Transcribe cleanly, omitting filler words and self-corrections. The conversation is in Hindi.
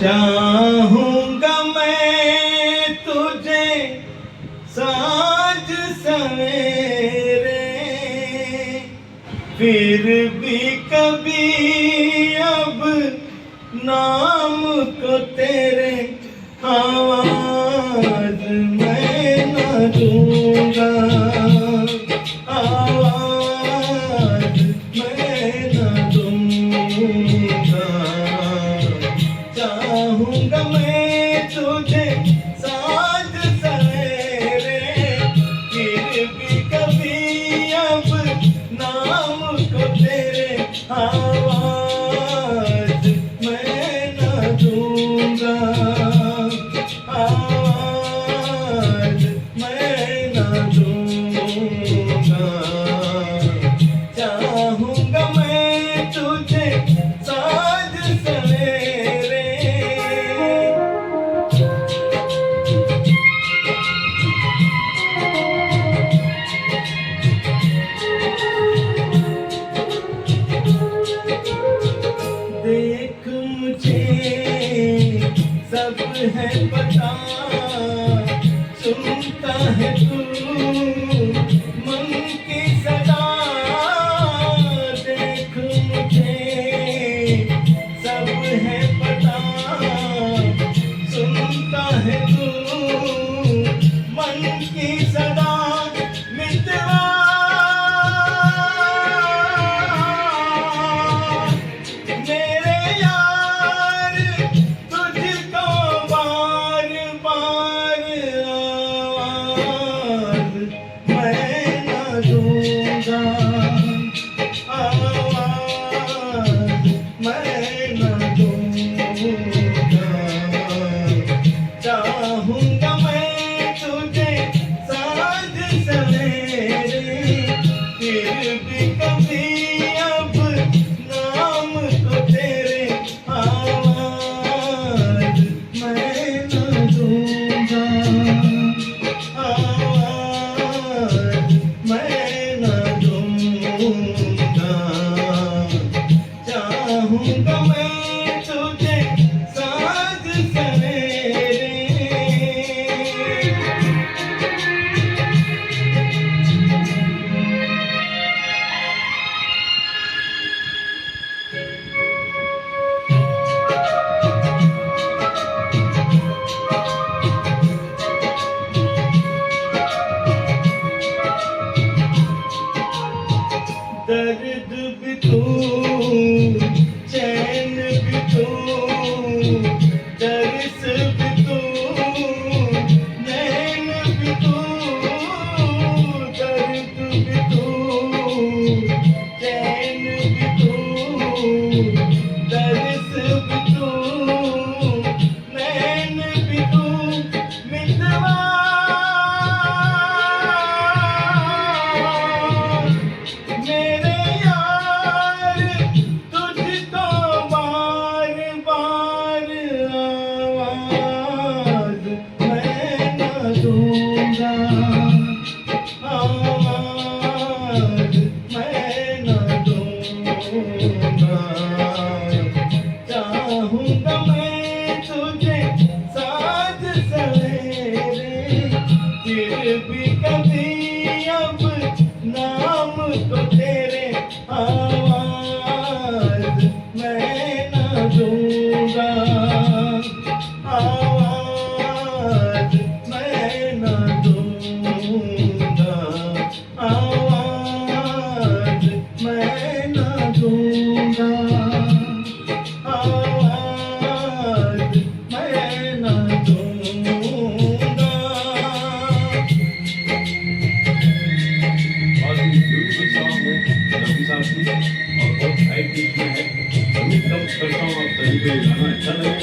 चाहूंगा मैं तुझे साँझ सवेरे, फिर भी कभी अब नाम को तेरे आवाज मैं न दूंगा, आवाज मैं न दूंगा। चाहूंगा मैं तुझे साँझ सवेरे, फिर भी कभी अब नाम को तेरे आवाज मैं न दूंगा, आवाज मैं न दूंगा। चाहूंगा मैं तुझे साँझ सवेरे। देख मुझे सब है पता, सुनता है तू मन की सदा। देख मुझे सब है पता, सुनता है तू मन की सदा। मितवा मेरे यार तुझको बार बार आवाज मैं न दूंगा, आवाज मैं न दूंगा। चाहूंगा मैं तुझे साँझ सवेरे, फिर भी कभी अब नाम को तेरे आवाज मैं न दूंगा, आवाज मैं न दूंगा। चाहूंगा मैं तुझे साँझ सवेरे। दर्द भी तू, चैन भी तू, दर्द भी तू, नैन भी तू। दर्द भी तू, चैन भी तू, दर्द भी तू, नैन भी तू। मितवा मेरे यार तुझको बार बार आवाज मैं न दूंगा, आवाज मैं न दूंगा। चाहूंगा मैं तुझे साँझ सवेरे, फिर भी कभी अब नाम को तेरे आवाज मैं न दूंगा, आवाज मैं न दूंगा, आवाज मैं न दूंगा, आवाज मैं न दूंगा। और ये ब्यूटीफुल सॉन्ग है रफी साहब की, और बहुत हाई पिच में है। उम्मीद करता हूँ आप सभी को ये गाना अच्छा लगे।